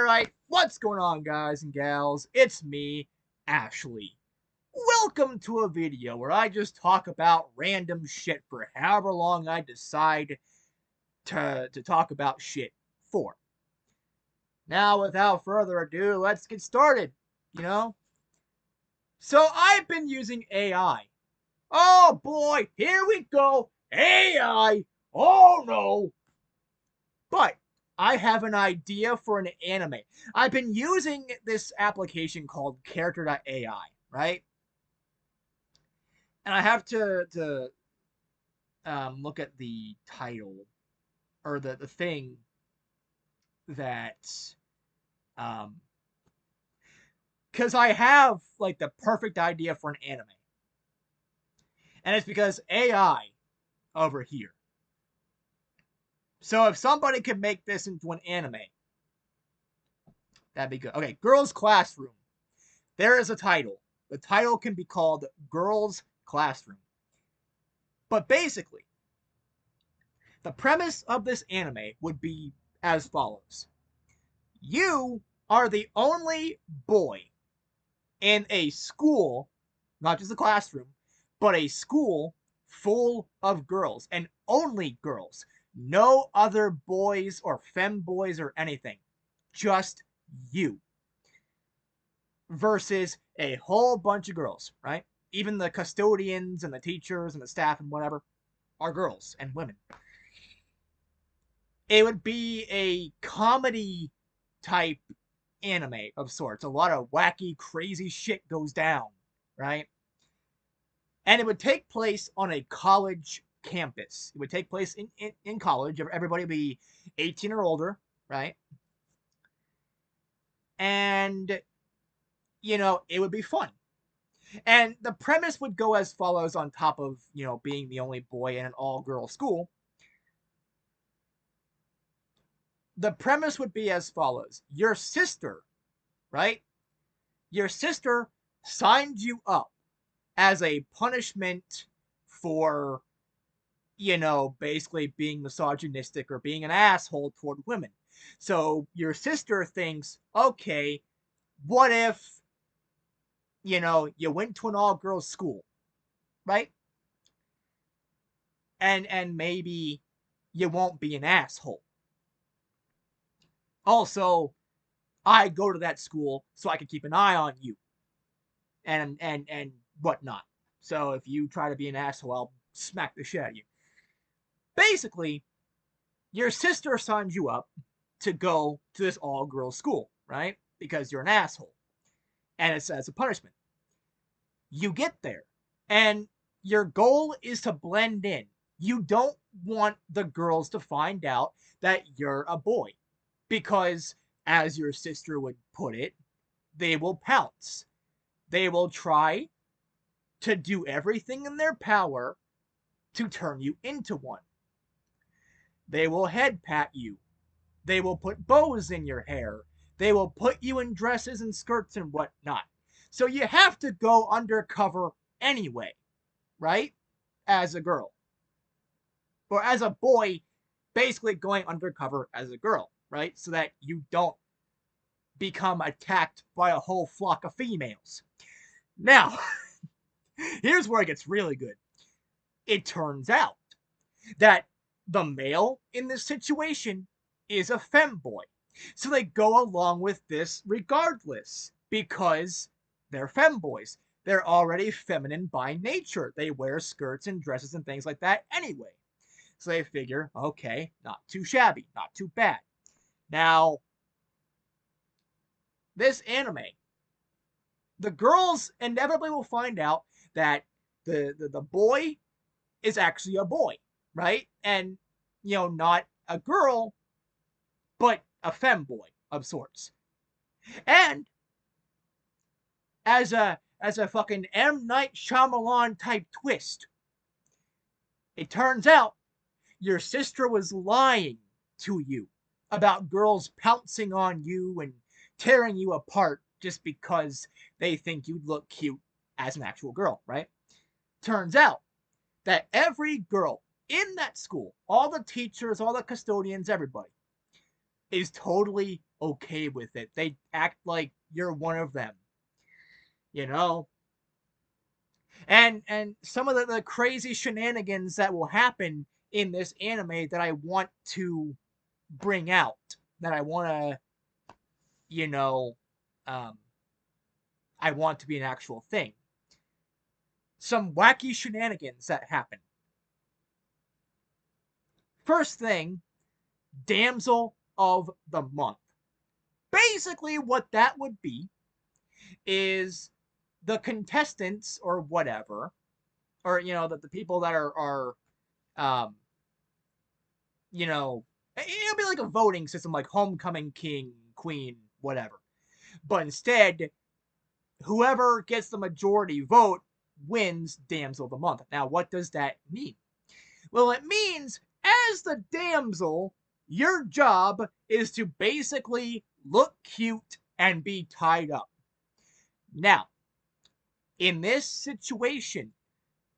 Alright, what's going on, guys and gals? It's me, Ashley. Welcome to a video where I just talk about random shit for however long I decide to talk about shit for. Now, without further ado, let's get started, you know? So, I've been using AI. Oh boy, here we go! AI! Oh no! But I have an idea for an anime. I've been using this application called Character.ai, right? And I have to look at the title or the thing that um because I have like the perfect idea for an anime, and it's because AI over here. So if somebody could make this into an anime, that'd be good. Okay, Girls Classroom. There is a title. The title can be called Girls Classroom. But basically, the premise of this anime would be as follows. You are the only boy in a school, not just a classroom, but a school full of girls, and only girls. No other boys or femboys or anything. Just you. Versus a whole bunch of girls, right? Even the custodians and the teachers and the staff and whatever are girls and women. It would be a comedy type anime of sorts. A lot of wacky, crazy shit goes down, right? And it would take place on a college campus. It would take place in college. Everybody would be 18 or older, right? And, it would be fun. And the premise would go as follows on top of, being the only boy in an all-girl school. The premise would be as follows. Your sister, right? Your sister signed you up as a punishment for, basically being misogynistic or being an asshole toward women. So your sister thinks, okay, what if, you went to an all-girls school, right? And maybe you won't be an asshole. Also, I go to that school so I can keep an eye on you and whatnot. So if you try to be an asshole, I'll smack the shit out of you. Basically, your sister signs you up to go to this all-girls school, right? Because you're an asshole. And it's as a punishment. You get there, and your goal is to blend in. You don't want the girls to find out that you're a boy. Because, as your sister would put it, they will pounce. They will try to do everything in their power to turn you into one. They will head pat you. They will put bows in your hair. They will put you in dresses and skirts and whatnot. So you have to go undercover anyway, right? As a girl. Or as a boy, basically going undercover as a girl, right? So that you don't become attacked by a whole flock of females. Now, here's where it gets really good. It turns out that the male in this situation is a femboy. So they go along with this regardless because they're femboys. They're already feminine by nature. They wear skirts and dresses and things like that anyway. So they figure, okay, not too shabby, not too bad. Now, this anime, the girls inevitably will find out that the boy is actually a boy, right? And, not a girl, but a femboy of sorts. And as a fucking M. Night Shyamalan type twist, it turns out your sister was lying to you about girls pouncing on you and tearing you apart just because they think you'd look cute as an actual girl, right? Turns out that every girl in that school, all the teachers, all the custodians, everybody, is totally okay with it. They act like you're one of them, you know? And some of the crazy shenanigans that will happen in this anime that I want to bring out, that I want to, you know, um, I want to be an actual thing. Some wacky shenanigans that happen. First thing, Damsel of the Month. Basically, what that would be is the contestants or whatever, or the people that are um, it'll be like a voting system, like homecoming king, queen, whatever. But instead, whoever gets the majority vote wins Damsel of the Month. Now, what does that mean? Well, it means as the damsel, your job is to basically look cute and be tied up. Now, in this situation,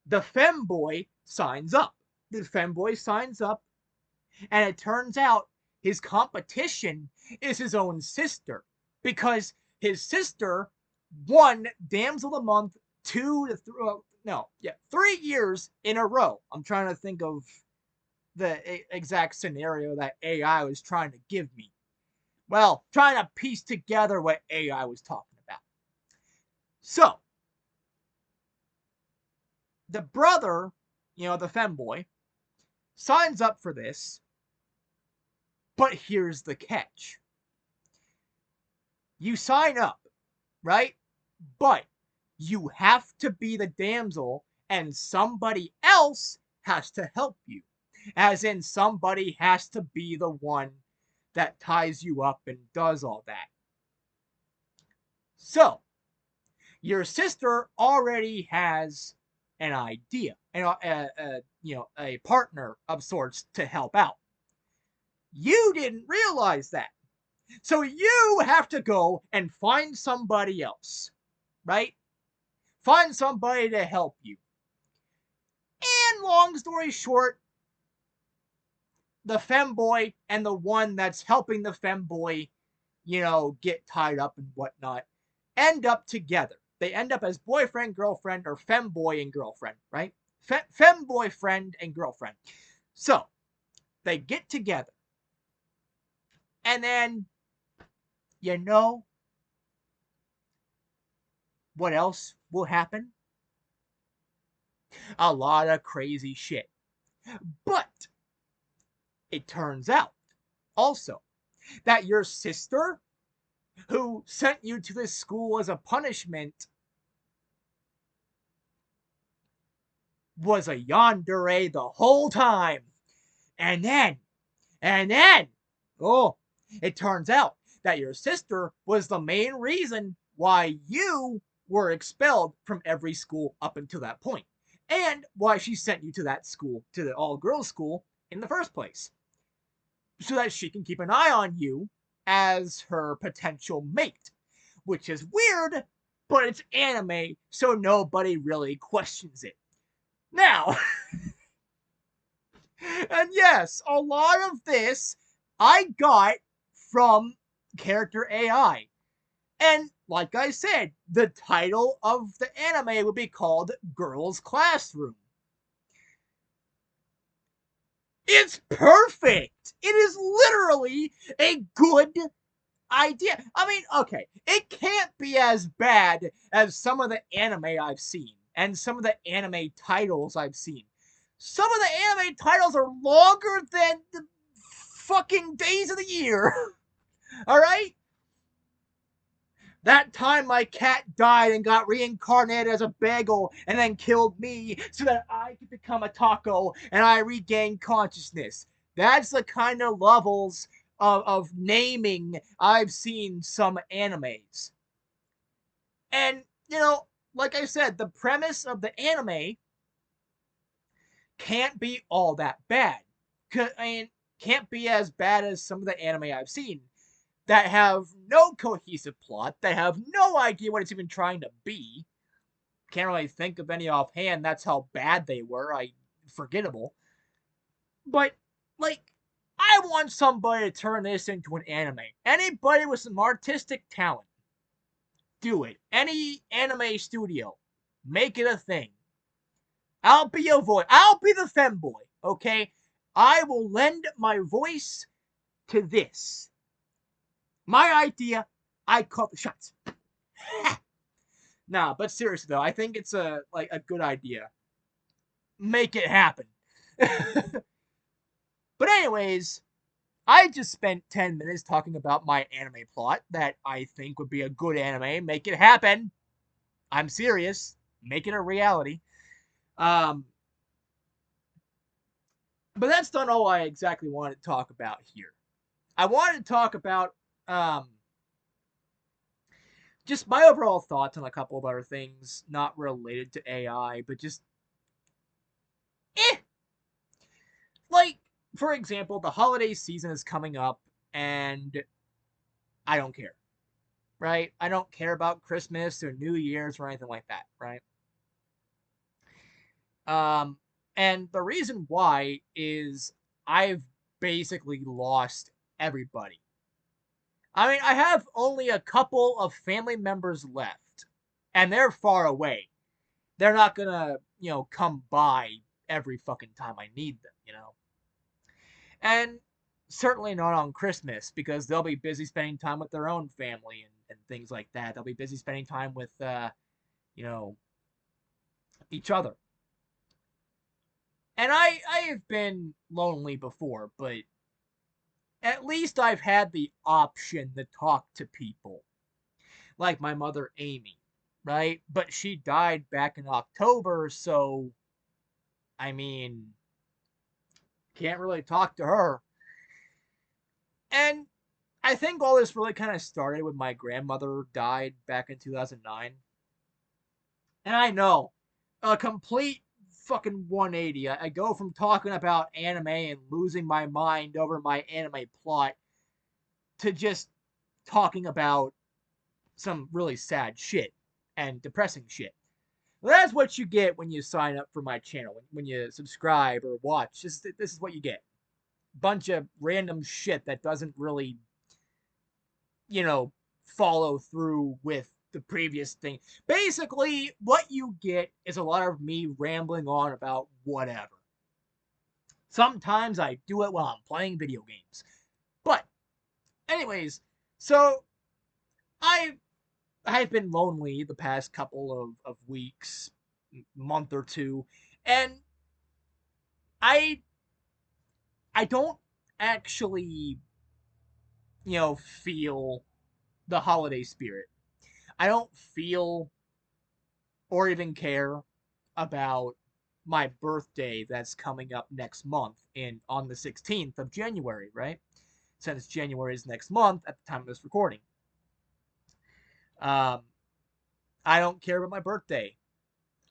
the femboy signs up. The femboy signs up, and it turns out his competition is his own sister, because his sister won Damsel of the Month 3 years in a row. I'm trying to think of the exact scenario that AI was trying to give me. Well, trying to piece together what AI was talking about. So, the brother, the femboy, signs up for this, but here's the catch. You sign up, right? But you have to be the damsel, and somebody else has to help you. As in, somebody has to be the one that ties you up and does all that. So, your sister already has an idea, a partner of sorts to help out. You didn't realize that. So you have to go and find somebody else, right? Find somebody to help you. And long story short, the femboy and the one that's helping the femboy, get tied up and whatnot, end up together. They end up as boyfriend, girlfriend, or femboy and girlfriend, right? Femboy friend and girlfriend. So, they get together. And then, you know what else will happen? A lot of crazy shit. But it turns out also that your sister, who sent you to this school as a punishment, was a yandere the whole time. And then, oh, it turns out that your sister was the main reason why you were expelled from every school up until that point, and why she sent you to that school, to the all-girls school in the first place, so that she can keep an eye on you as her potential mate, which is weird, but it's anime, so nobody really questions it. Now, and yes, a lot of this I got from character AI. And like I said, the title of the anime would be called Girls Classroom. It's perfect! It is literally a good idea. I mean, okay, it can't be as bad as some of the anime I've seen and some of the anime titles I've seen. Some of the anime titles are longer than the fucking days of the year. All right? That time my cat died and got reincarnated as a bagel and then killed me so that I could become a taco and I regained consciousness. That's the kind of levels of naming I've seen some animes. And, like I said, the premise of the anime can't be all that bad. Can't be as bad as some of the anime I've seen that have no cohesive plot, that have no idea what it's even trying to be. Can't really think of any offhand. That's how bad they were. Forgettable. But, like, I want somebody to turn this into an anime. Anybody with some artistic talent, do it. Any anime studio, make it a thing. I'll be your voice. I'll be the femboy, okay? I will lend my voice to this. My idea, I call the shots. Nah, but seriously though, I think it's a good idea. Make it happen. But anyways, I just spent 10 minutes talking about my anime plot that I think would be a good anime. Make it happen. I'm serious. Make it a reality. But that's not all I exactly wanted to talk about here. I wanted to talk about just my overall thoughts on a couple of other things not related to AI, but just eh. Like, for example, the holiday season is coming up, and I don't care, right? I don't care about Christmas or New Year's or anything like that, right? Um, and the reason why is I've basically lost everybody. I mean, I have only a couple of family members left, and they're far away. They're not gonna, come by every fucking time I need them. And certainly not on Christmas because they'll be busy spending time with their own family and things like that. They'll be busy spending time with, you know, each other. And I've been lonely before, but at least I've had the option to talk to people. Like my mother, Amy, right? But she died back in October, so, I mean, can't really talk to her. And I think all this really kind of started when my grandmother died back in 2009. And I know, a complete fucking 180. I go from talking about anime and losing my mind over my anime plot to just talking about some really sad shit and depressing shit. Well, that's what you get when you sign up for my channel, when you subscribe or watch. This is what you get. Bunch of random shit that doesn't really, follow through with the previous thing. Basically, what you get is a lot of me rambling on about whatever. Sometimes I do it while I'm playing video games. But, anyways, so I I've been lonely the past couple of weeks, month or two, and I I don't actually, feel the holiday spirit. I don't feel or even care about my birthday that's coming up next month on the 16th of January, right? Since January is next month at the time of this recording. Um, I don't care about my birthday.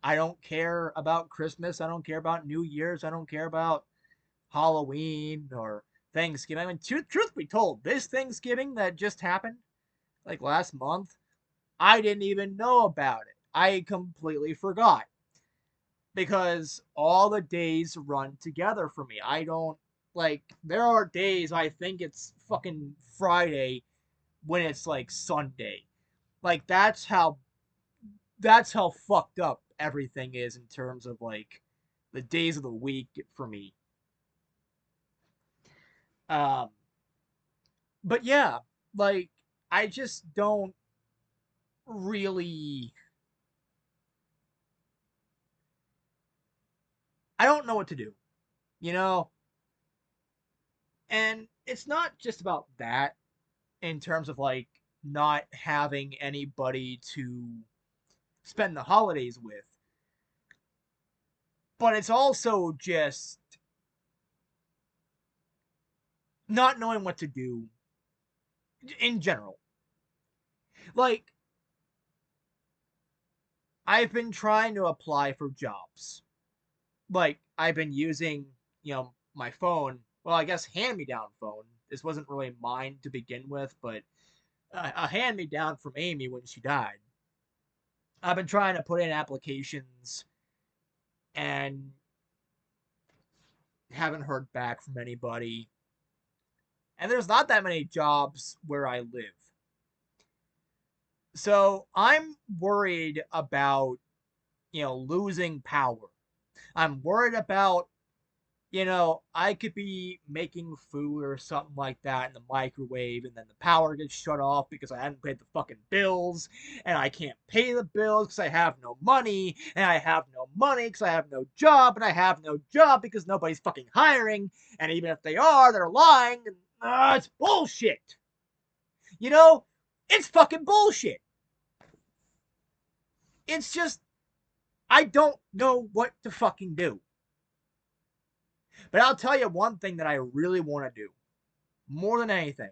I don't care about Christmas. I don't care about New Year's. I don't care about Halloween or Thanksgiving. I mean, truth be told, this Thanksgiving that just happened, like last month, I didn't even know about it. I completely forgot because all the days run together for me. I don't like there are days I think it's fucking Friday when it's like Sunday. Like that's how fucked up everything is in terms of like the days of the week for me. Um but yeah, like I just don't really I don't know what to do, you know? And it's not just about that in terms of like not having anybody to spend the holidays with, but it's also just not knowing what to do in general. Like, I've been trying to apply for jobs. Like, I've been using, my phone. Well, I guess hand me down phone. This wasn't really mine to begin with, but a hand me down from Amy when she died. I've been trying to put in applications and haven't heard back from anybody. And there's not that many jobs where I live. So I'm worried about, losing power. I'm worried about, I could be making food or something like that in the microwave, and then the power gets shut off because I haven't paid the fucking bills, and I can't pay the bills because I have no money, and I have no money because I have no job, and I have no job because nobody's fucking hiring, and even if they are, they're lying, and it's bullshit. You know, it's fucking bullshit. It's just, I don't know what to fucking do. But I'll tell you one thing that I really want to do, more than anything.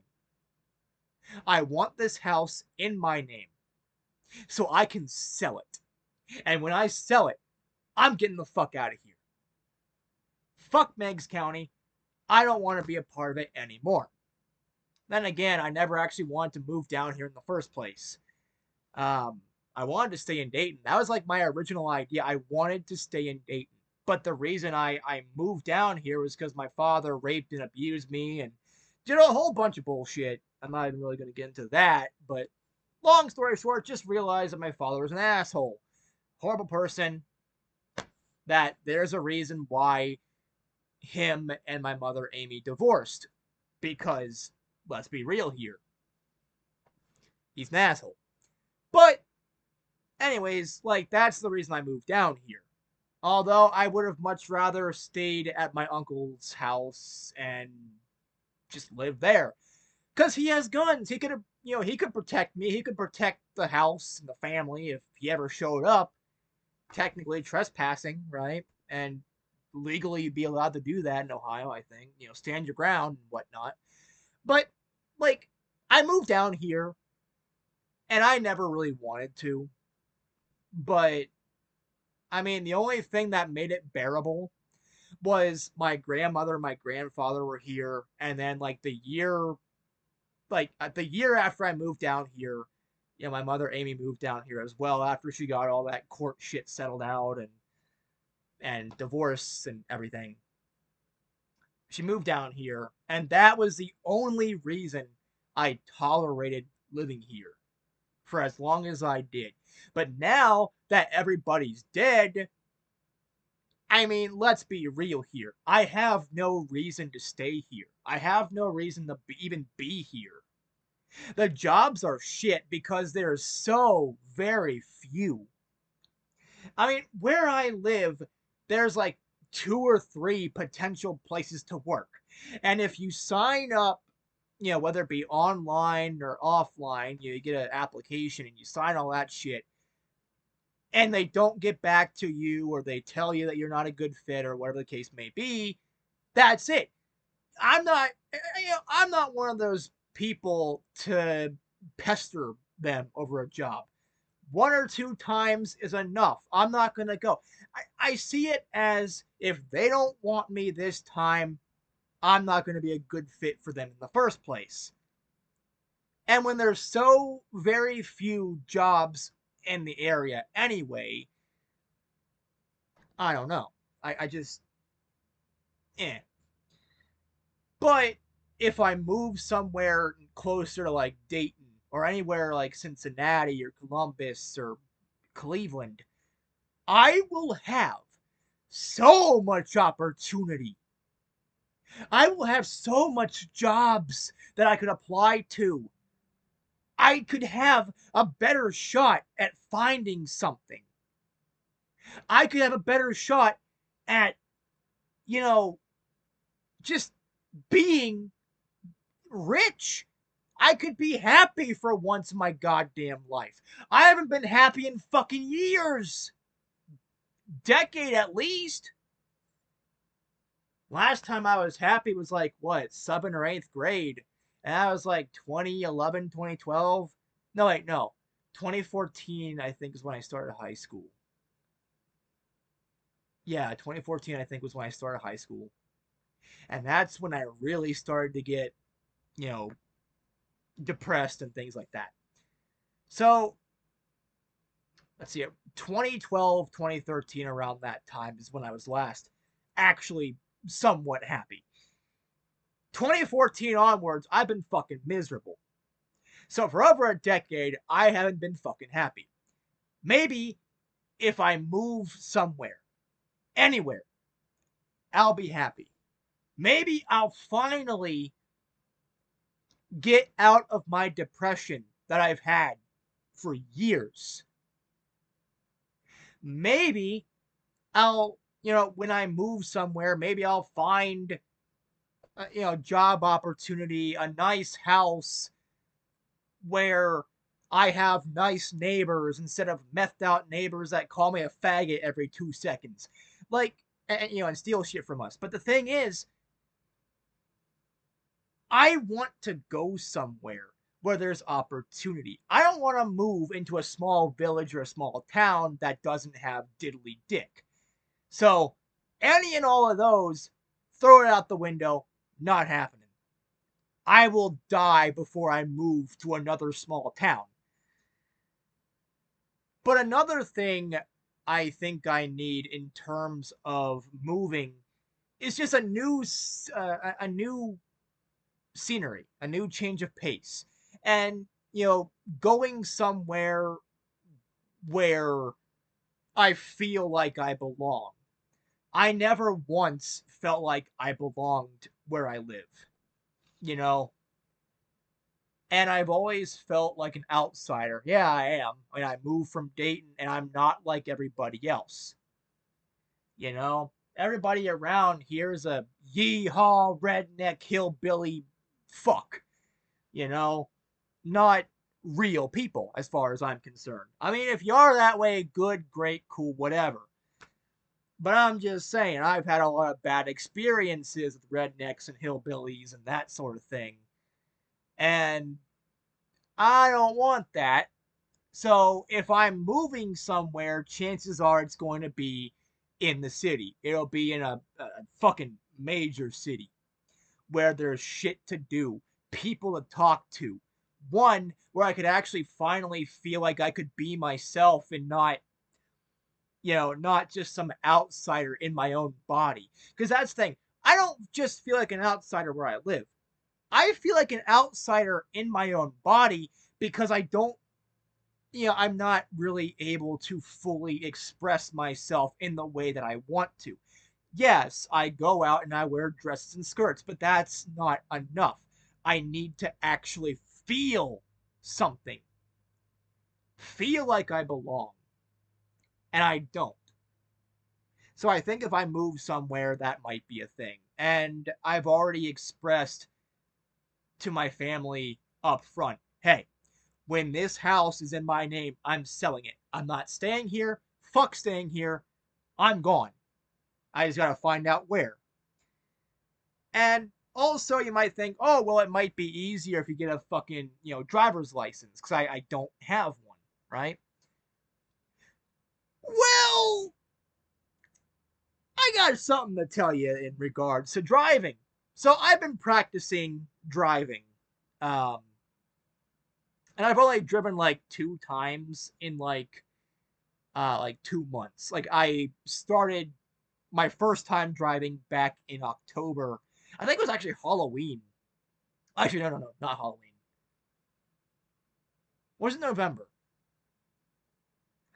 I want this house in my name so I can sell it. And when I sell it, I'm getting the fuck out of here. Fuck Meigs County. I don't want to be a part of it anymore. Then again, I never actually wanted to move down here in the first place. I wanted to stay in Dayton. That was like my original idea. I wanted to stay in Dayton. But the reason I moved down here was because my father raped and abused me and did a whole bunch of bullshit. I'm not even really going to get into that. But long story short, just realized that my father was an asshole. Horrible person. That there's a reason why him and my mother, Amy, divorced. Because, let's be real here, he's an asshole. But, anyways, like, that's the reason I moved down here. Although I would have much rather stayed at my uncle's house and just lived there. Because he has guns. He could have, he could protect me. He could protect the house and the family if he ever showed up. Technically trespassing, right? And legally you'd be allowed to do that in Ohio, I think. Stand your ground and whatnot. But, like, I moved down here and I never really wanted to. But, I mean, the only thing that made it bearable was my grandmother and my grandfather were here. And then, like, the year after I moved down here, my mother Amy moved down here as well after she got all that court shit settled out and divorce and everything. She moved down here, and that was the only reason I tolerated living here for as long as I did. But now that everybody's dead, I mean, let's be real here. I have no reason to stay here. I have no reason to even be here. The jobs are shit because there's so very few. I mean, where I live, there's like 2 or 3 potential places to work. And if you sign up, whether it be online or offline, you get an application and you sign all that shit, and they don't get back to you or they tell you that you're not a good fit or whatever the case may be, that's it. I'm not one of those people to pester them over a job. 1 or 2 times is enough. I'm not going to go. I see it as if they don't want me this time, I'm not going to be a good fit for them in the first place. And when there's so very few jobs in the area anyway, I don't know. I just, eh. But if I move somewhere closer to like Dayton or anywhere like Cincinnati or Columbus or Cleveland, I will have so much opportunity. I will have so much jobs that I could apply to. I could have a better shot at finding something. I could have a better shot at, just being rich. I could be happy for once in my goddamn life. I haven't been happy in fucking years. Decade at least. Last time I was happy was like, what, 7th or 8th grade. And that was like 2011, 2012. No, wait, no. 2014, I think, is when I started high school. Yeah, 2014, I think, was when I started high school. And that's when I really started to get, you know, depressed and things like that. So, let's see, 2012, 2013, around that time is when I was last actually somewhat happy. 2014 onwards, I've been fucking miserable. So for over a decade, I haven't been fucking happy. Maybe if I move somewhere, anywhere, I'll be happy. Maybe I'll finally get out of my depression that I've had for years. Maybe I'll, when I move somewhere, maybe I'll find, job opportunity, a nice house where I have nice neighbors instead of methed out neighbors that call me a faggot every 2 seconds. Like, and steal shit from us. But the thing is, I want to go somewhere where there's opportunity. I don't want to move into a small village or a small town that doesn't have diddly dick. So, any and all of those, throw it out the window, not happening. I will die before I move to another small town. But another thing I think I need in terms of moving is just a new scenery, a new change of pace, and going somewhere where I feel like I belong. I never once felt like I belonged where I live, you know, and I've always felt like an outsider. Yeah, I am. I mean, I moved from Dayton and I'm not like everybody else. Everybody around here is a yeehaw redneck hillbilly fuck, you know, not real people as far as I'm concerned. I mean, if you are that way, good, great, cool, whatever. But I'm just saying, I've had a lot of bad experiences with rednecks and hillbillies and that sort of thing. And I don't want that. So if I'm moving somewhere, chances are it's going to be in the city. It'll be in a fucking major city where there's shit to do, people to talk to. One where I could actually finally feel like I could be myself and not just some outsider in my own body. Because that's the thing. I don't just feel like an outsider where I live. I feel like an outsider in my own body because I don't I'm not really able to fully express myself in the way that I want to. Yes, I go out and I wear dresses and skirts, but that's not enough. I need to actually feel something, feel like I belong, and I don't. So I think if I move somewhere, that might be a thing. And I've already expressed to my family up front, hey, when this house is in my name, I'm selling it. I'm not staying here. Fuck staying here. I'm gone. I just gotta find out where. And also, you might think, oh, well, it might be easier if you get a fucking, driver's license, because I don't have one, right? Well, I got something to tell you in regards to driving. So I've been practicing driving. Um, and I've only driven like 2 times in like 2 months. Like I started my first time driving back in October. I think it was actually Halloween. Actually, no, not Halloween. Was it November?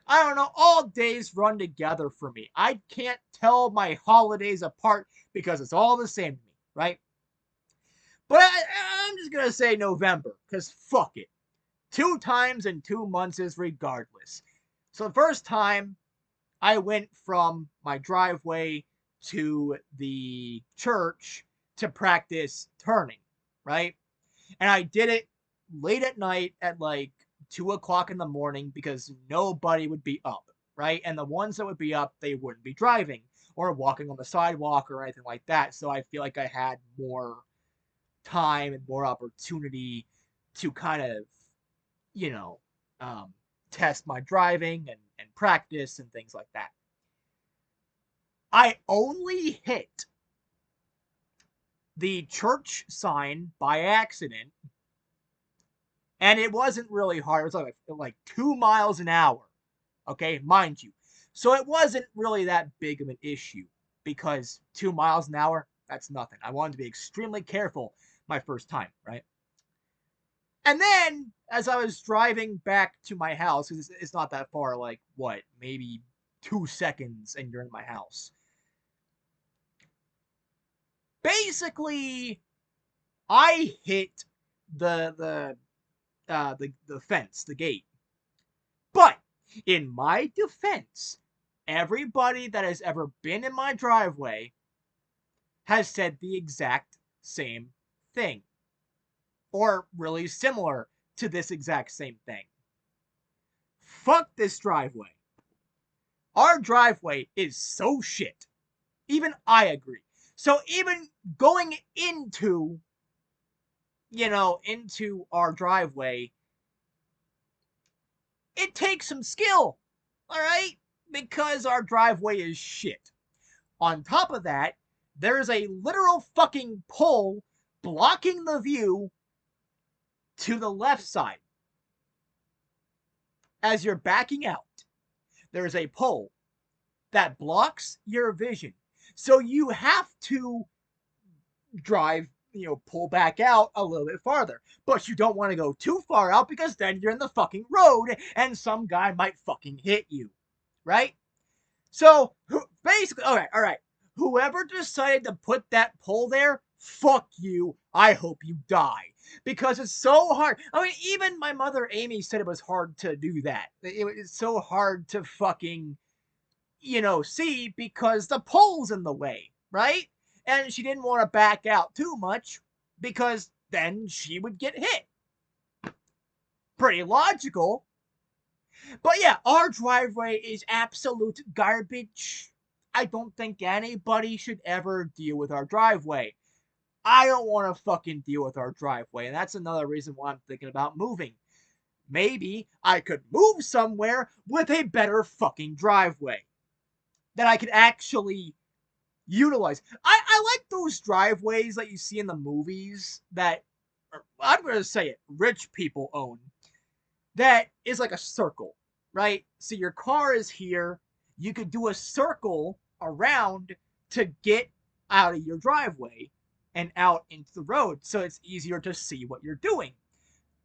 I don't know. All days run together for me. I can't tell my holidays apart because it's all the same to me, right? But I'm just gonna say November because fuck it. 2 times in 2 months is regardless. So the first time I went from my driveway to the church to practice turning, right? And I did it late at night at like 2 o'clock in the morning because nobody would be up, right? And the ones that would be up, they wouldn't be driving or walking on the sidewalk or anything like that. So I feel like I had more time and more opportunity to kind of, you know, um, test my driving and practice and things like that. I only hit the church sign by accident, and it wasn't really hard. It was like 2 miles an hour, okay, mind you. So it wasn't really that big of an issue because 2 miles an hour, That's nothing. I wanted to be extremely careful my first time, right? And then, as I was driving back to my house, because it's not that far, like, what, maybe 2 seconds and you're in my house. Basically, I hit the fence, the gate. But, in my defense, everybody that has ever been in my driveway has said the exact same thing. Or really similar to this exact same thing. Fuck this driveway. Our driveway is so shit. Even I agree. So even going into, into our driveway, it takes some skill. Alright? Because our driveway is shit. On top of that, there's a literal fucking pole blocking the view to the left side. As you're backing out, there's a pole that blocks your vision. So you have to drive, pull back out a little bit farther. But you don't want to go too far out because then you're in the fucking road and some guy might fucking hit you. Right? So, basically, alright. Whoever decided to put that pole there, fuck you. I hope you die. Because it's so hard. I mean, even my mother Amy said it was hard to do that. It's so hard to fucking, see because the pole's in the way, right? And she didn't want to back out too much because then she would get hit. Pretty logical. But yeah, our driveway is absolute garbage. I don't think anybody should ever deal with our driveway. I don't want to fucking deal with our driveway, and that's another reason why I'm thinking about moving. Maybe I could move somewhere with a better fucking driveway that I could actually utilize. I like those driveways that you see in the movies that, I'm going to say it, rich people own. That is like a circle, right? So your car is here. You could do a circle around to get out of your driveway and out into the road so it's easier to see what you're doing.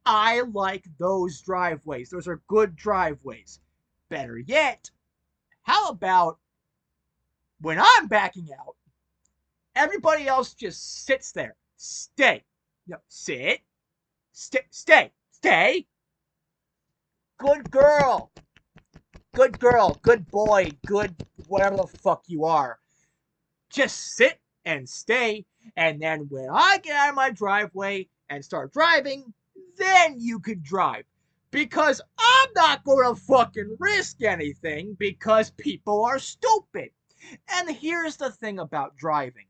I like those driveways. Those are good driveways. Better yet, how about when I'm backing out, everybody else just sits there. Stay. No, sit. Stay. Good girl. Good girl. Good boy. Good whatever the fuck you are. Just sit and stay. And then when I get out of my driveway and start driving, then you could drive. Because I'm not going to fucking risk anything because people are stupid. And here's the thing about driving.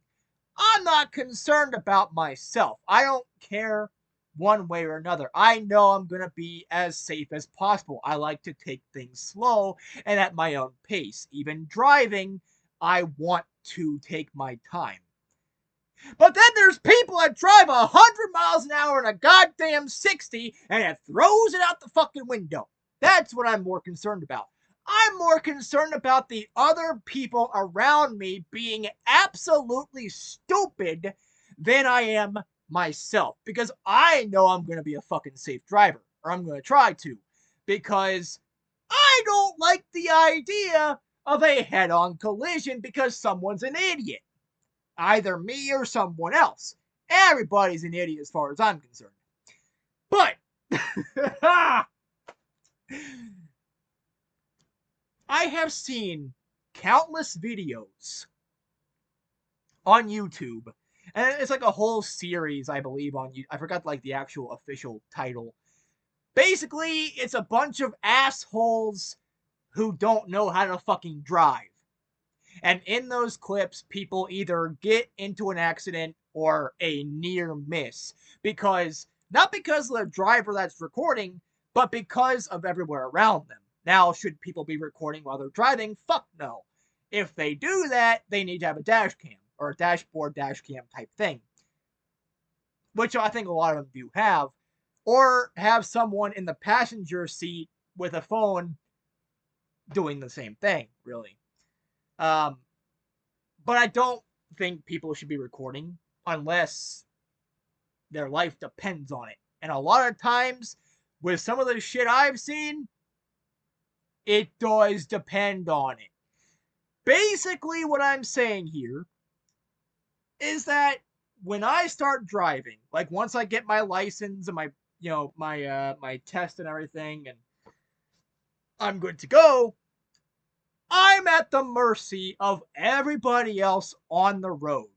I'm not concerned about myself. I don't care one way or another. I know I'm going to be as safe as possible. I like to take things slow and at my own pace. Even driving, I want to take my time. But then there's people that drive 100 miles an hour in a goddamn 60 and it throws it out the fucking window. That's what I'm more concerned about. I'm more concerned about the other people around me being absolutely stupid than I am myself. Because I know I'm going to be a fucking safe driver. Or I'm going to try to. Because I don't like the idea of a head-on collision because someone's an idiot. Either me or someone else. Everybody's an idiot as far as I'm concerned. But I have seen countless videos on YouTube, and it's like a whole series, I believe, on YouTube. I forgot like the actual official title. Basically, it's a bunch of assholes who don't know how to fucking drive. And in those clips, people either get into an accident or a near miss. Not because of the driver that's recording, but because of everywhere around them. Now, should people be recording while they're driving? Fuck no. If they do that, they need to have a dash cam or a dashboard dash cam type thing. Which I think a lot of them do have. Or have someone in the passenger seat with a phone doing the same thing, really. But I don't think people should be recording unless their life depends on it. And a lot of times, with some of the shit I've seen, it does depend on it. Basically, what I'm saying here is that when I start driving, like once I get my license and my test and everything, and I'm good to go, I'm at the mercy of everybody else on the road.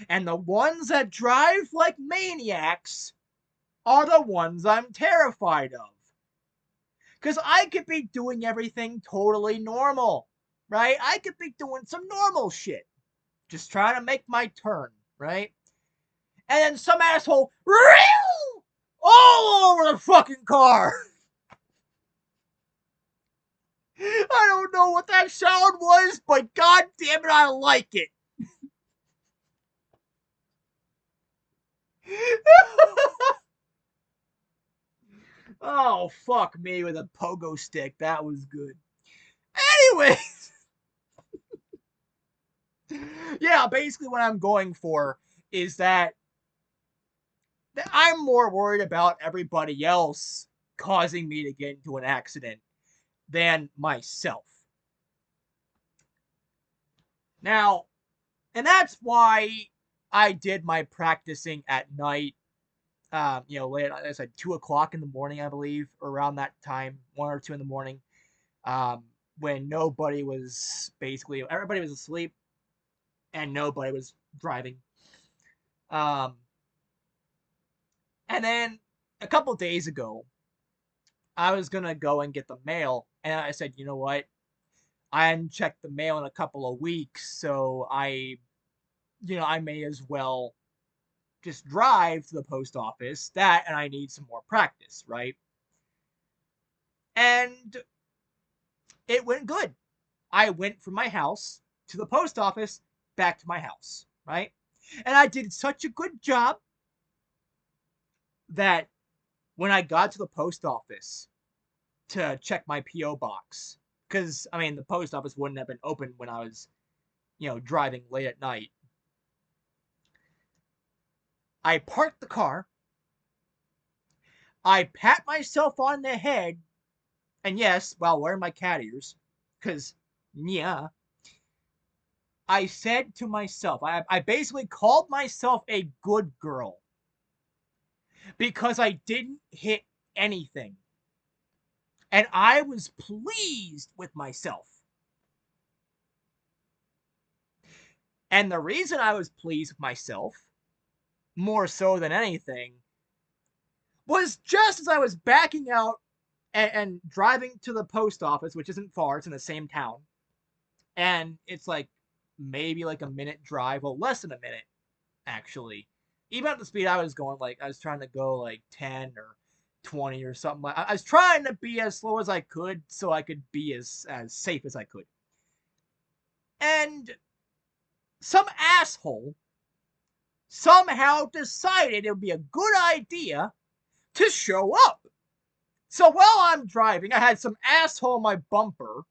And the ones that drive like maniacs are the ones I'm terrified of. Because I could be doing everything totally normal, right? I could be doing some normal shit. Just trying to make my turn, right? And then some asshole all over the fucking car. I don't know what that sound was, but god damn it, I like it. Oh, fuck me with a pogo stick. That was good. Anyways. Yeah, basically what I'm going for is that I'm more worried about everybody else causing me to get into an accident than myself. Now, and that's why I did my practicing at night. Late, it's like 2 o'clock in the morning, I believe, around that time, 1 or 2 in the morning, when nobody was everybody was asleep and nobody was driving. Um, and then a couple days ago, I was gonna go and get the mail, and I said, you know what? I hadn't checked the mail in a couple of weeks, so I may as well just drive to the post office. That, and I need some more practice, right? And it went good. I went from my house to the post office, back to my house, right? And I did such a good job that when I got to the post office to check my P.O. box, because, I mean, the post office wouldn't have been open when I was, driving late at night. I parked the car, I pat myself on the head, and yes, while wearing my cat ears, because, yeah, I said to myself, I basically called myself a good girl because I didn't hit anything. And I was pleased with myself. And the reason I was pleased with myself, more so than anything, was just as I was backing out and driving to the post office, which isn't far, it's in the same town. And it's like maybe like a minute drive, well, less than a minute, actually. Even at the speed I was going, like I was trying to go like 10 or 20 or something. I was trying to be as slow as I could so I could be as safe as I could. And some asshole somehow decided it would be a good idea to show up. So while I'm driving, I had some asshole on my bumper.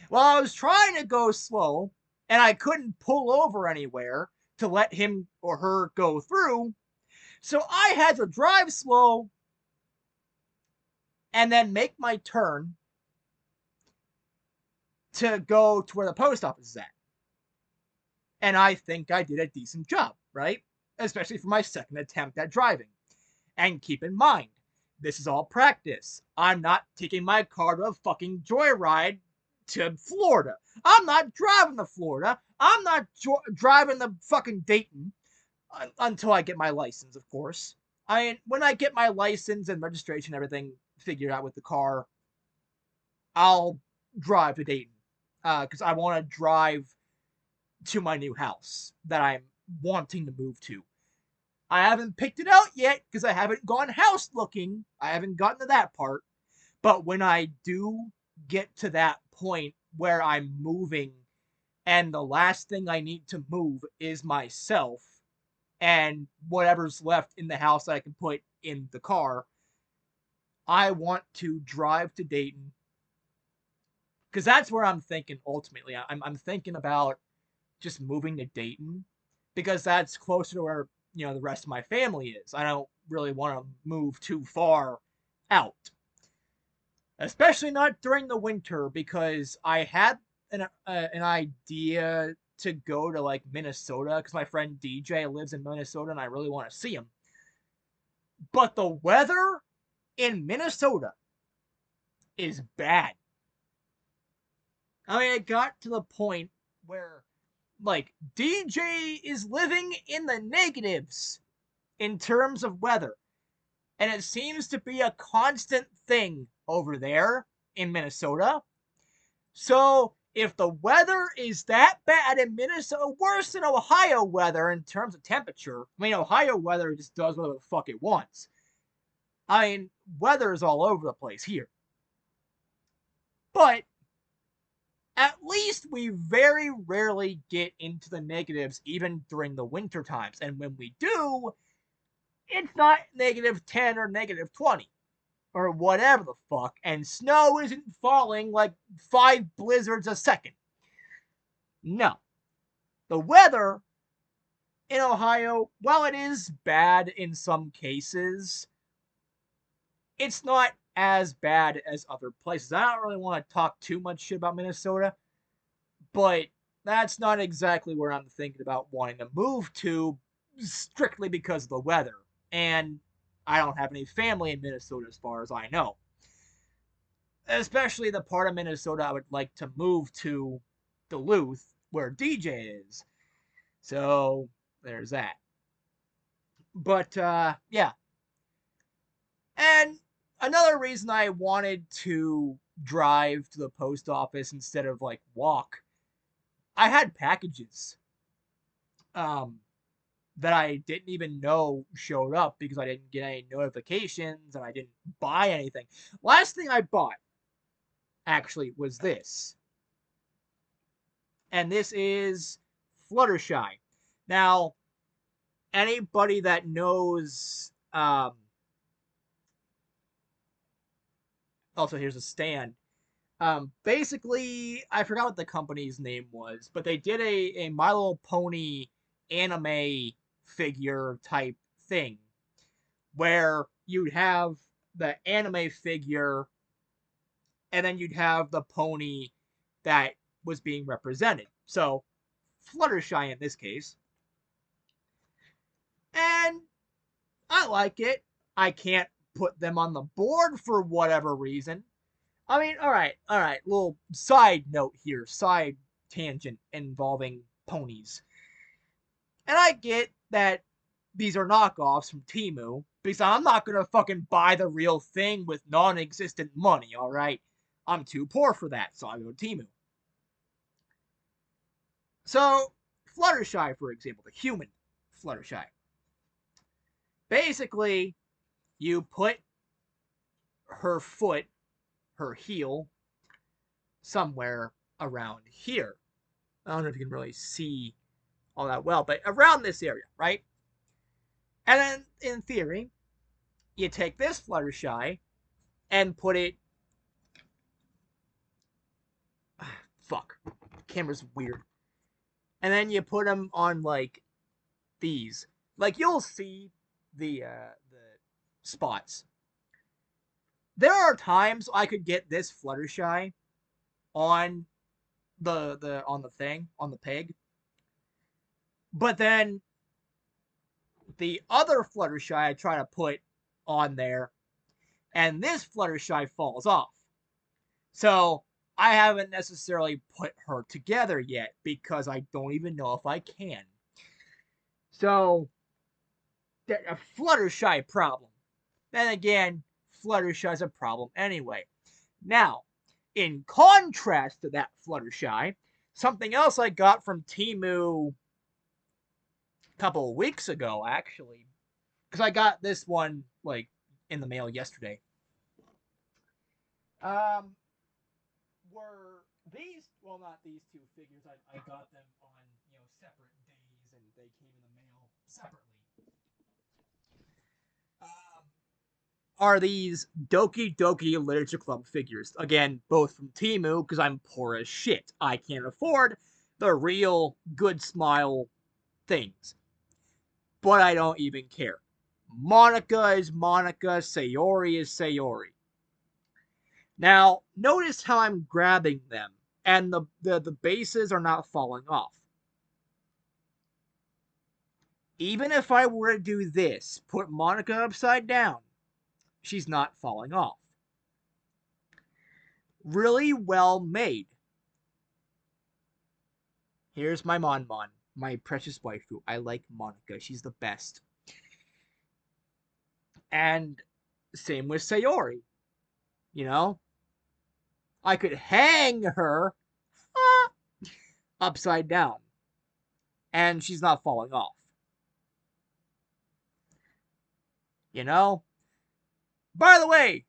While I was trying to go slow, and I couldn't pull over anywhere to let him or her go through, so I had to drive slow and then make my turn to go to where the post office is at. And I think I did a decent job, right? Especially for my second attempt at driving. And keep in mind, this is all practice. I'm not taking my car to a fucking joyride to Florida. I'm not driving to Florida. I'm not driving to fucking Dayton until I get my license, of course. When I get my license and registration, everything figured out with the car, I'll drive to Dayton because I want to drive to my new house that I'm wanting to move to. I haven't picked it out yet because I haven't gone house looking. I haven't gotten to that part. But when I do get to that point where I'm moving and the last thing I need to move is myself and whatever's left in the house that I can put in the car, I want to drive to Dayton because that's where I'm thinking ultimately. I'm thinking about just moving to Dayton because that's closer to where, the rest of my family is. I don't really want to move too far out. Especially not during the winter because I had an idea to go to like Minnesota because my friend DJ lives in Minnesota and I really want to see him. But the weather in Minnesota is bad. I mean, it got to the point where, like, DJ is living in the negatives in terms of weather. And it seems to be a constant thing over there in Minnesota. So, if the weather is that bad in Minnesota, worse than Ohio weather in terms of temperature, I mean, Ohio weather just does whatever the fuck it wants. I mean, weather is all over the place here. But at least we very rarely get into the negatives even during the winter times. And when we do, it's not -10 or -20 or whatever the fuck. And snow isn't falling like 5 blizzards a second. No. The weather in Ohio, while it is bad in some cases, it's not as bad as other places. I don't really want to talk too much shit about Minnesota, but that's not exactly where I'm thinking about wanting to move to strictly because of the weather. And I don't have any family in Minnesota as far as I know. Especially the part of Minnesota I would like to move to, Duluth, where DJ is. So, there's that. But, yeah. And another reason I wanted to drive to the post office instead of, like, walk, I had packages that I didn't even know showed up because I didn't get any notifications and I didn't buy anything. Last thing I bought, actually, was this. And this is Fluttershy. Now, anybody that knows, also here's a stand. Basically, I forgot what the company's name was, but they did a My Little Pony anime figure type thing where you'd have the anime figure and then you'd have the pony that was being represented. So, Fluttershy in this case. And I like it. I can't put them on the board for whatever reason. I mean, alright, little side note here, side tangent involving ponies. And I get that these are knockoffs from Temu, because I'm not gonna fucking buy the real thing with non-existent money, alright? I'm too poor for that, so I go to Temu. So, Fluttershy, for example, the human Fluttershy. Basically, you put her foot, her heel, somewhere around here. I don't know if you can really see all that well, but around this area, right? And then, in theory, you take this Fluttershy and put it... Fuck. Camera's weird. And then you put them on, like, these. Like, you'll see the spots. There are times I could get this Fluttershy on on the peg. But then the other Fluttershy I try to put on there, and this Fluttershy falls off. So I haven't necessarily put her together yet because I don't even know if I can. So, a Fluttershy problem. Then again, Fluttershy's a problem anyway. Now, in contrast to that Fluttershy, something else I got from Temu a couple of weeks ago, actually, because I got this one, like, in the mail yesterday. Were these, well, not these two figures, I got them on, separate days, and they came in the mail separately. Are these Doki Doki Literature Club figures. Again, both from Temu, because I'm poor as shit. I can't afford the real good smile things. But I don't even care. Monica is Monica, Sayori is Sayori. Now, notice how I'm grabbing them, and the bases are not falling off. Even if I were to do this, put Monica upside down, she's not falling off. Really well made. Here's my Mon, my precious waifu. I like Monica. She's the best. And same with Sayori. You know? I could hang her upside down. And she's not falling off. You know? By the way,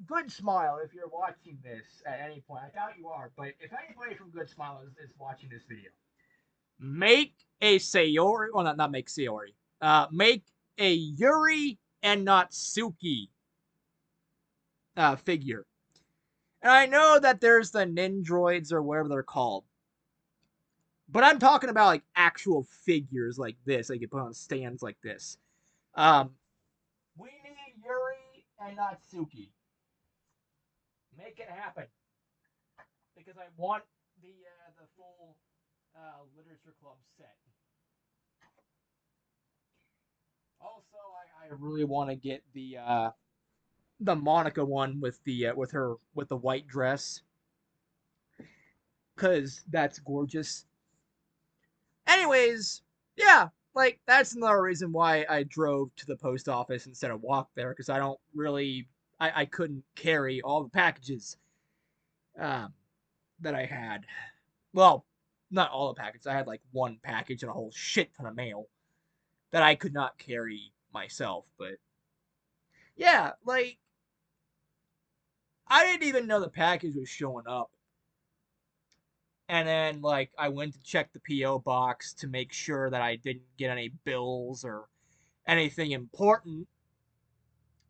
Good Smile, if you're watching this at any point, I doubt you are, but if anybody from Good Smile is watching this video, make a Sayori, well, not make Sayori, make a Yuri and Natsuki figure. And I know that there's the Nindroids or whatever they're called, but I'm talking about like actual figures like this, like you put on stands like this. We need Yuri and Natsuki. Make it happen, because I want the full literature club set. Also, I really want to get the Monica one with the with the white dress, cause that's gorgeous. Anyways, yeah, like that's another reason why I drove to the post office instead of walk there, because I don't really I couldn't carry all the packages um, that I had. Well, not all the packages. I had like one package and a whole shit ton of mail that I could not carry myself. But yeah, like I didn't even know the package was showing up. And then like I went to check the PO box to make sure that I didn't get any bills or anything important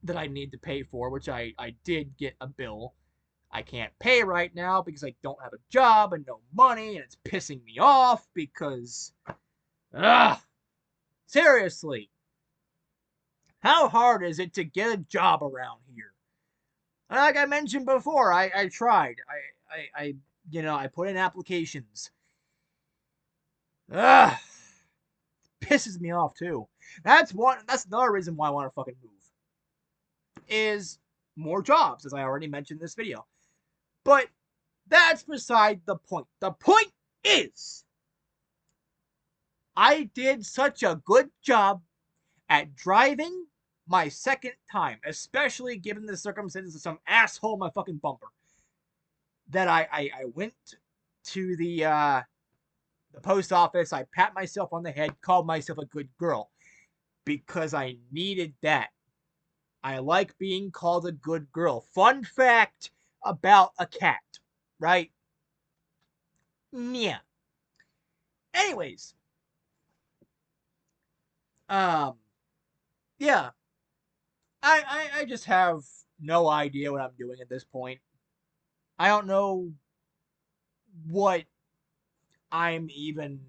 that I need to pay for, which I did get a bill. I can't pay right now because I don't have a job and no money, and it's pissing me off because ugh, seriously, how hard is it to get a job around here? Like I mentioned before, I tried. I put in applications. Ugh, pisses me off too. That's another reason why I want to fucking move. Is more jobs, as I already mentioned in this video. But that's beside the point. The point is, I did such a good job at driving my second time, especially given the circumstances of some asshole in my fucking bumper, that I went to the post office. I pat myself on the head, called myself a good girl, because I needed that. I like being called a good girl. Fun fact about a cat, right? Yeah. Anyways, yeah. I just have no idea what I'm doing at this point. I don't know what I'm even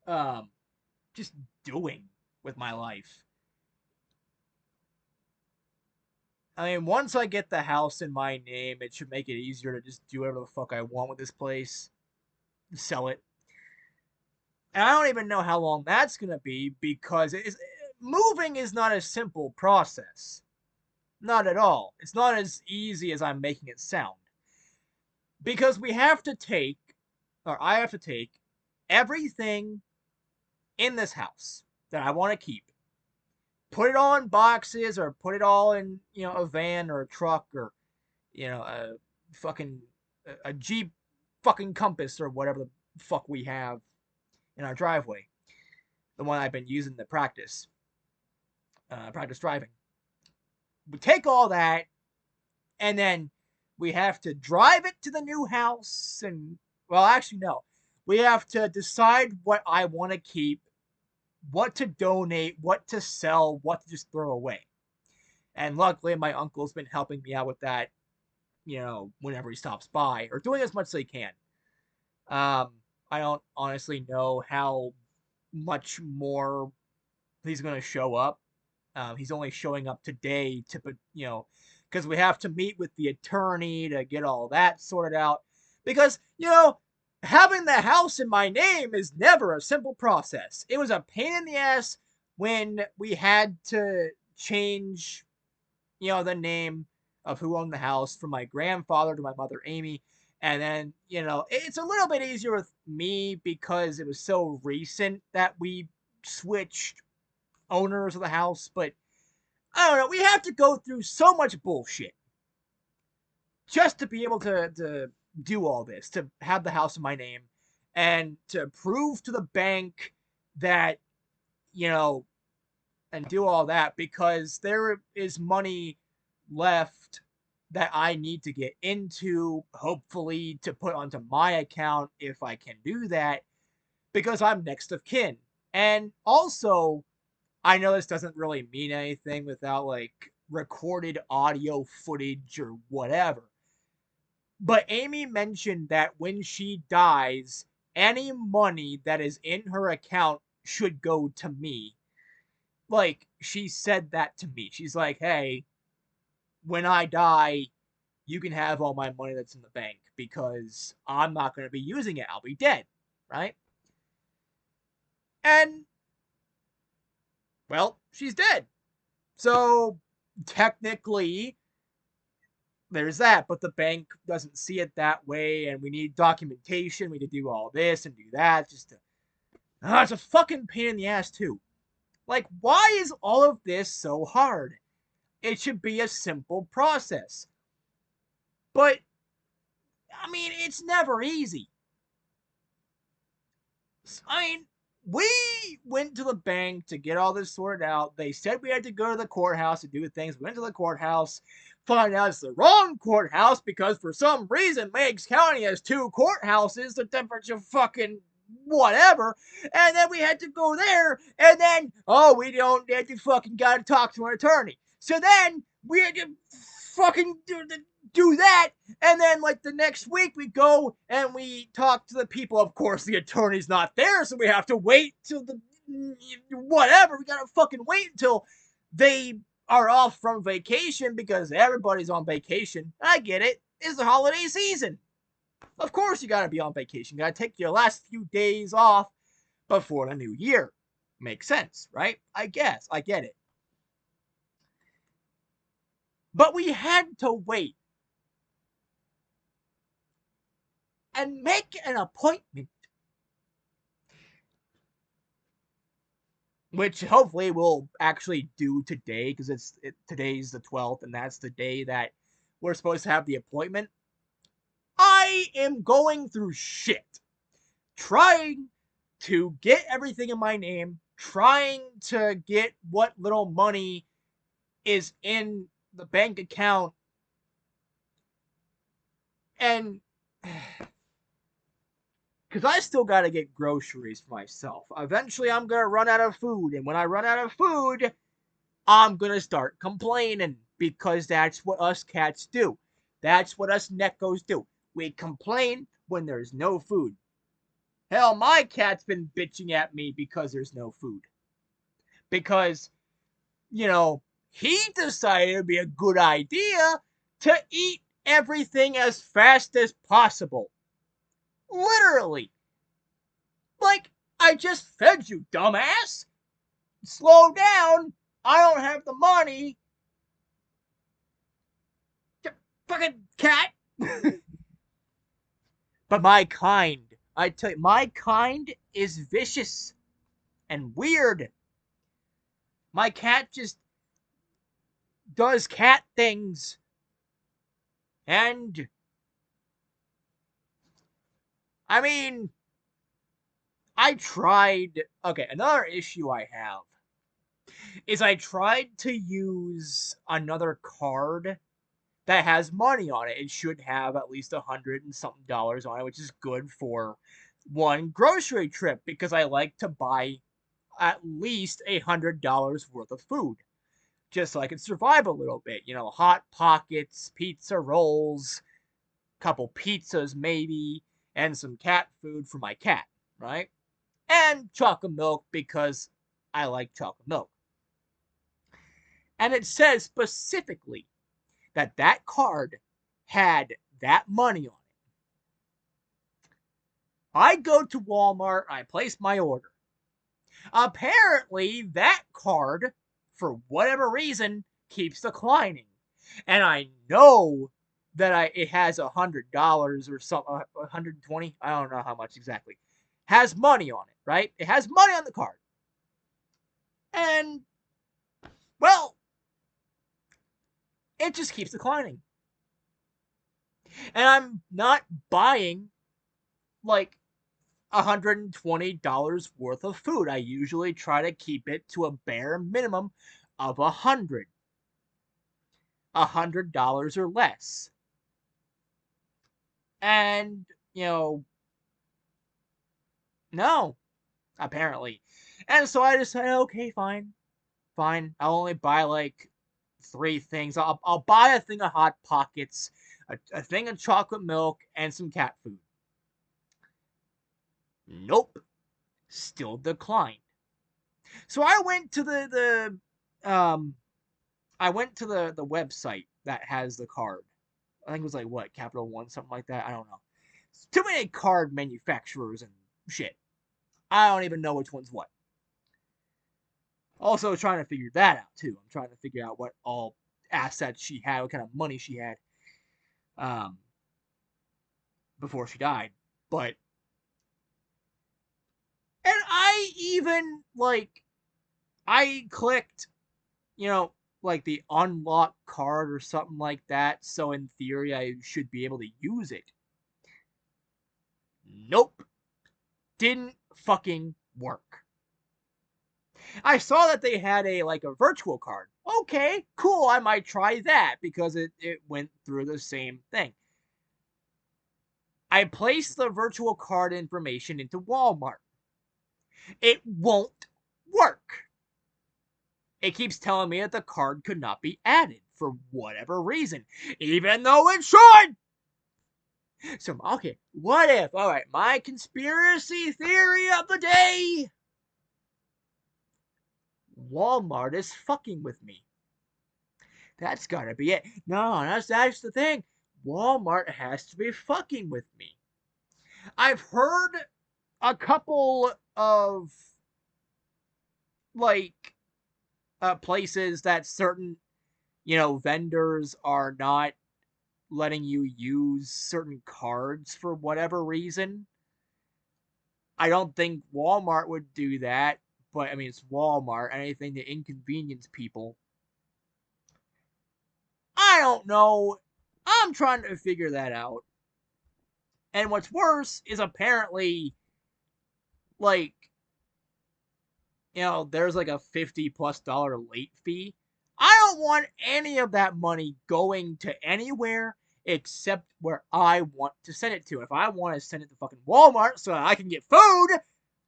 um just doing with my life. I mean, once I get the house in my name, it should make it easier to just do whatever the fuck I want with this place. Sell it. And I don't even know how long that's going to be, because moving is not a simple process. Not at all. It's not as easy as I'm making it sound. Because we have to take, or I have to take, everything in this house that I want to keep, put it all in boxes, or put it all in, a van or a truck, or, a fucking, a Jeep fucking Compass, or whatever the fuck we have in our driveway. The one I've been using to practice driving. We take all that, and then we have to drive it to the new house, and, well, actually, no. We have to decide what I want to keep, what to donate, what to sell, what to just throw away. And luckily, my uncle's been helping me out with that, whenever he stops by, or doing as much as he can. I don't honestly know how much more he's going to show up. He's only showing up today to, because we have to meet with the attorney to get all that sorted out. Because, having the house in my name is never a simple process. It was a pain in the ass when we had to change, the name of who owned the house from my grandfather to my mother, Amy. And then, it's a little bit easier with me because it was so recent that we switched owners of the house. But I don't know. We have to go through so much bullshit just to be able to do all this, to have the house in my name, and to prove to the bank that, and do all that, because there is money left that I need to get into, hopefully to put onto my account if I can do that, because I'm next of kin. And also, I know this doesn't really mean anything without like recorded audio footage or whatever. But Amy mentioned that when she dies, any money that is in her account should go to me. Like, she said that to me. She's like, hey, when I die, you can have all my money that's in the bank because I'm not going to be using it. I'll be dead, right? And, well, she's dead. So, technically, there's that, but the bank doesn't see it that way, and we need documentation. We need to do all this and do that. It's a fucking pain in the ass, too. Like, why is all of this so hard? It should be a simple process. But, I mean, it's never easy. I mean, we went to the bank to get all this sorted out. They said we had to go to the courthouse to do things. We went to the courthouse, find out it's the wrong courthouse because for some reason Meigs County has two courthouses, the temperature fucking whatever. And then we had to go there, and then, oh, we don't have to fucking gotta talk to an attorney. So then we had to fucking do that, and then like the next week we go and we talk to the people. Of course, the attorney's not there, so we have to wait till the whatever. We gotta fucking wait until they are off from vacation because everybody's on vacation. I get it. It's the holiday season. Of course, you gotta be on vacation. You gotta take your last few days off before the new year. Makes sense, right? I guess. I get it. But we had to wait and make an appointment, which hopefully we'll actually do today because today's the 12th, and that's the day that we're supposed to have the appointment. I am going through shit, trying to get everything in my name, trying to get what little money is in the bank account, and because I still got to get groceries for myself. Eventually, I'm going to run out of food. And when I run out of food, I'm going to start complaining because that's what us cats do. That's what us neckos do. We complain when there's no food. Hell, my cat's been bitching at me because there's no food. Because, he decided it'd be a good idea to eat everything as fast as possible. Literally. Like, I just fed you, dumbass. Slow down. I don't have the money. Fucking cat. But my kind, I tell you, my kind is vicious and weird. My cat just does cat things. And, I mean, I tried. Okay, another issue I have is I tried to use another card that has money on it. It should have at least $100 and something on it, which is good for one grocery trip because I like to buy at least $100 worth of food just so I can survive a little bit. Hot Pockets, pizza rolls, couple pizzas maybe, and some cat food for my cat, right? And chocolate milk because I like chocolate milk. And it says specifically that that card had that money on it. I go to Walmart, I place my order. Apparently, that card, for whatever reason, keeps declining. And I know that it has $100 or something, 120, I don't know how much exactly, has money on it, right? It has money on the card. And, well, it just keeps declining. And I'm not buying, like, $120 worth of food. I usually try to keep it to a bare minimum of $100 or less. And, no, apparently. And so I decided, okay, fine. I'll only buy like 3 things. I'll buy a thing of Hot Pockets, a thing of chocolate milk, and some cat food. Nope. Still declined. So I went to the website that has the card. I think it was like what, Capital One, something like that. I don't know. It's too many card manufacturers and shit. I don't even know which one's what. Also trying to figure that out too. I'm trying to figure out what all assets she had, what kind of money she had, before she died. But, and I even I clicked, like the unlock card or something like that. So in theory, I should be able to use it. Nope. Didn't fucking work. I saw that they had a virtual card. Okay, cool. I might try that because it went through the same thing. I placed the virtual card information into Walmart. It won't work. It keeps telling me that the card could not be added for whatever reason, even though it should. So, okay, what if? All right, my conspiracy theory of the day. Walmart is fucking with me. That's gotta be it. No, that's the thing. Walmart has to be fucking with me. I've heard a couple of places that certain vendors are not letting you use certain cards for whatever reason. I don't think Walmart would do that, but I mean, it's Walmart. Anything to inconvenience people. I don't know. I'm trying to figure that out. And what's worse is apparently, like, there's like a $50+ late fee. I don't want any of that money going to anywhere except where I want to send it to. If I want to send it to fucking Walmart so I can get food,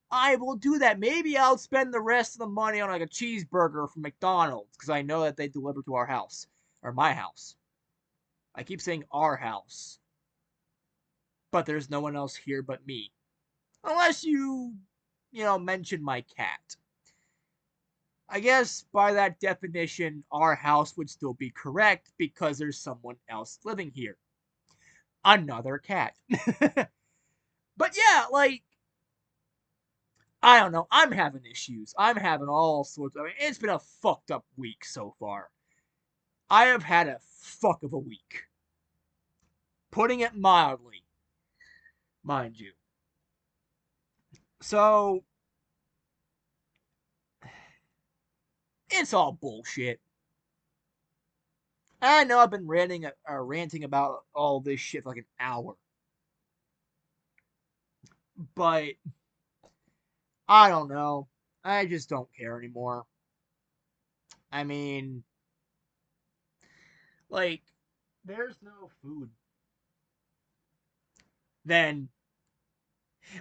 I will do that. Maybe I'll spend the rest of the money on like a cheeseburger from McDonald's because I know that they deliver to our house. Or my house. I keep saying our house. But there's no one else here but me. Unless you mention my cat. I guess by that definition, our house would still be correct because there's someone else living here. Another cat. But yeah, I don't know. I'm having issues. I'm having all sorts of... it's been a fucked up week so far. I have had a fuck of a week. Putting it mildly. Mind you. So... it's all bullshit. I know I've been ranting about all this shit for like an hour. But... I don't know. I just don't care anymore. I mean... there's no food. Then...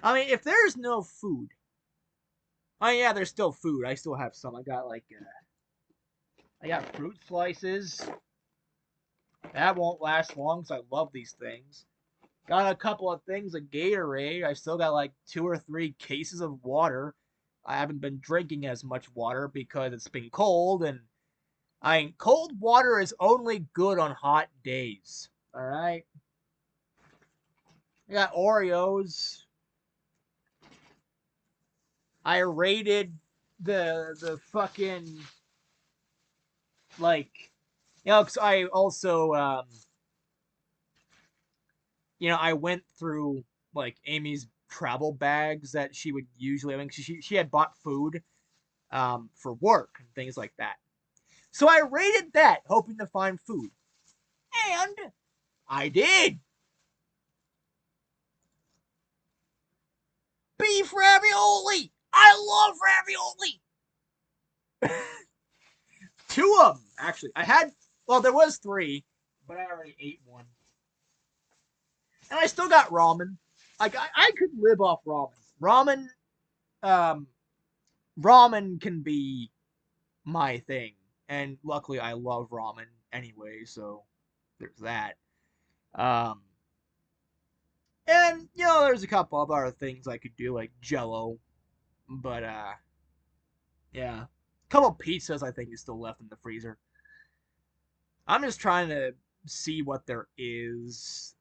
I mean, if there's no food... oh yeah, there's still food. I still have some. I got I got fruit slices. That won't last long because I love these things. Got a couple of things of Gatorade. I still got like 2 or 3 cases of water. I haven't been drinking as much water because it's been cold, and cold water is only good on hot days. All right. I got Oreos. I rated the fucking like because I also I went through like Amy's travel bags that she would usually. I mean, she had bought food for work and things like that. So I rated that, hoping to find food, and I did. Beef ravioli. I love ravioli. 2 of them actually. I had there was 3, but I already ate one, and I still got ramen. Like I could live off ramen. Um, ramen can be my thing. And luckily, I love ramen anyway, so there's that. Um, and there's a couple of other things I could do, like Jello, but yeah, a couple pizzas I think is still left in the freezer. I'm just trying to see what there is,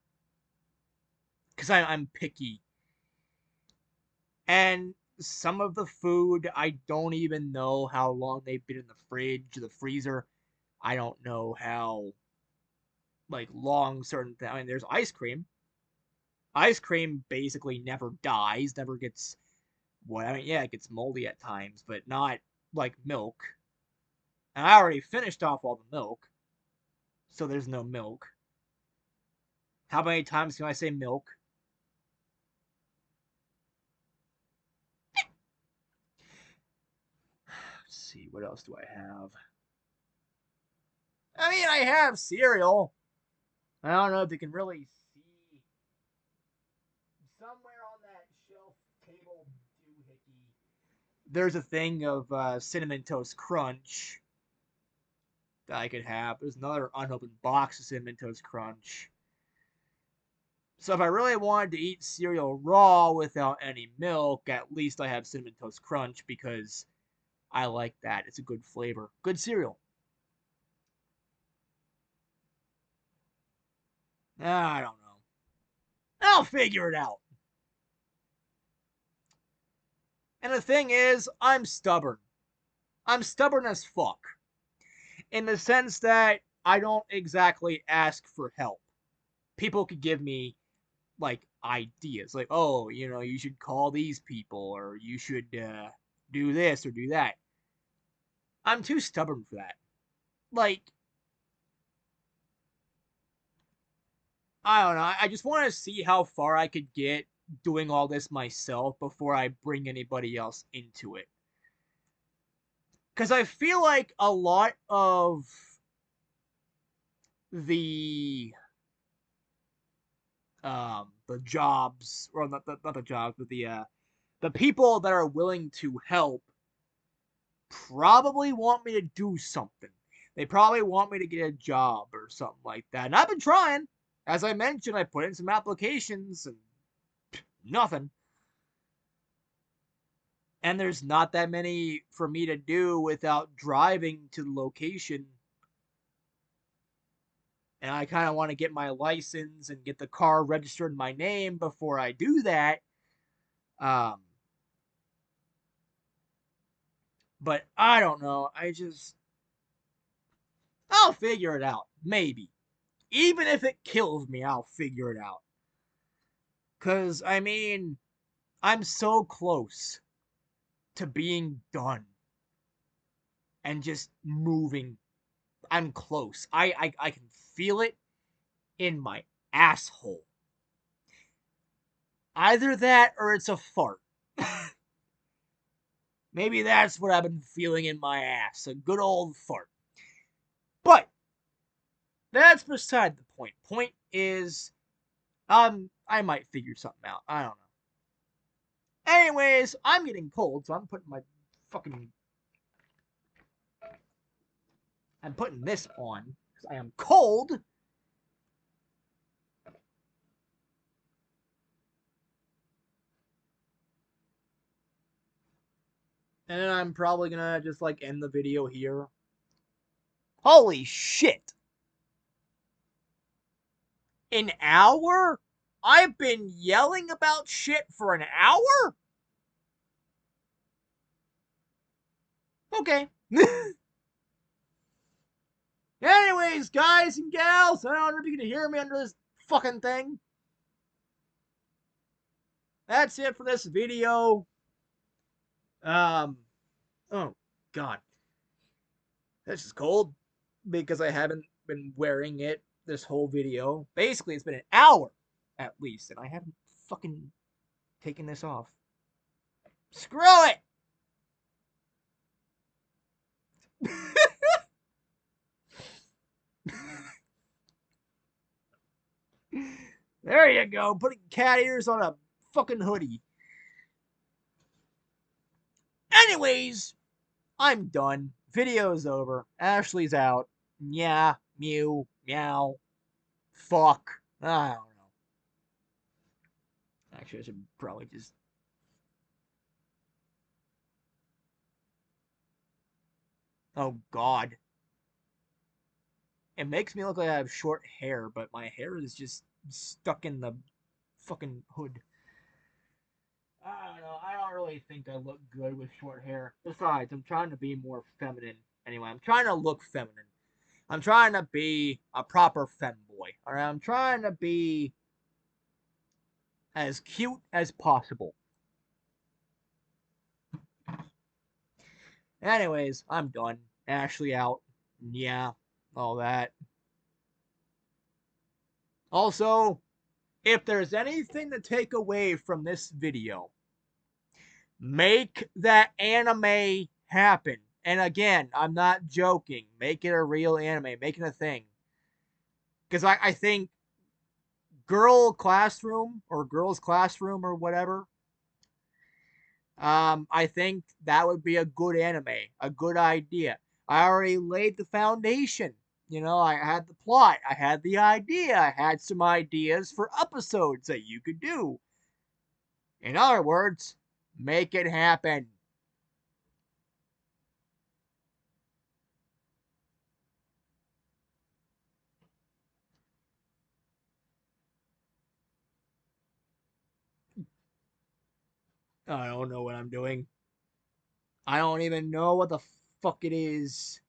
because I'm picky, and some of the food I don't even know how long they've been in the fridge, or the freezer. I don't know how like long certain things. I mean, there's ice cream. Ice cream basically never dies, never gets what I mean, yeah, it gets moldy at times, but not like milk. And I already finished off all the milk, so there's no milk. How many times can I say milk? Let's see, what else do I have? I mean, I have cereal. I don't know if you can really see somewhere on that shelf table doohickey. There's a thing of cinnamon toast crunch that I could have. There's another unopened box of cinnamon toast crunch. So if I really wanted to eat cereal raw without any milk, at least I have cinnamon toast crunch because I like that. It's a good flavor, good cereal. I don't know. I'll figure it out. And the thing is, I'm stubborn. I'm stubborn as fuck. In the sense that I don't exactly ask for help. People could give me like ideas, like, oh, you should call these people, or you should do this or do that. I'm too stubborn for that. Like, I don't know. I just want to see how far I could get doing all this myself before I bring anybody else into it. Because I feel like a lot of the the jobs, or not the jobs, but the people that are willing to help probably want me to do something. They probably want me to get a job or something like that. And I've been trying. As I mentioned, I put in some applications and nothing. And there's not that many for me to do without driving to the location. And I kind of want to get my license and get the car registered in my name before I do that. Um, but I don't know. I'll figure it out. Maybe. Even if it kills me, I'll figure it out. Because, I mean, I'm so close to being done and just moving. I'm close. I can feel it in my asshole. Either that or it's a fart. Maybe that's what I've been feeling in my ass. A good old fart. But that's beside the point. Point is, I might figure something out. I don't know. Anyways, I'm getting cold, so I'm putting my fucking I'm putting this on because I am cold. And then I'm probably gonna just like end the video here. Holy shit! An hour? I've been yelling about shit for an hour? Okay. Anyways, guys and gals, I don't know if you can hear me under this fucking thing. That's it for this video. Oh god. This is cold because I haven't been wearing it this whole video. Basically, it's been an hour at least, and I haven't fucking taken this off. Screw it! There you go, putting cat ears on a fucking hoodie. Anyways, I'm done. Video's over. Ashley's out. Yeah, mew, meow, fuck. I don't know. Actually, I should probably just. Oh, God. It makes me look like I have short hair, but my hair is just stuck in the fucking hood. I don't know. I don't really think I look good with short hair. Besides, I'm trying to be more feminine. Anyway, I'm trying to look feminine. I'm trying to be a proper femboy. Alright, I'm trying to be as cute as possible. Anyways, I'm done. Ashley out. Yeah, all that. Also, if there's anything to take away from this video, make that anime happen. And again, I'm not joking. Make it a real anime. Make it a thing. Because I think Girls Classroom or whatever, I think that would be a good anime. A good idea. I already laid the foundation. You know, I had the plot. I had the idea. I had some ideas for episodes that you could do. In other words, make it happen. I don't know what I'm doing. I don't even know what the fuck it is.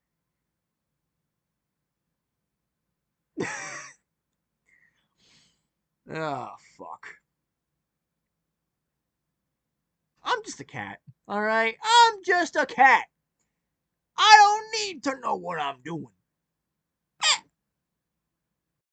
Oh, fuck. I'm just a cat. Alright? I'm just a cat. I don't need to know what I'm doing.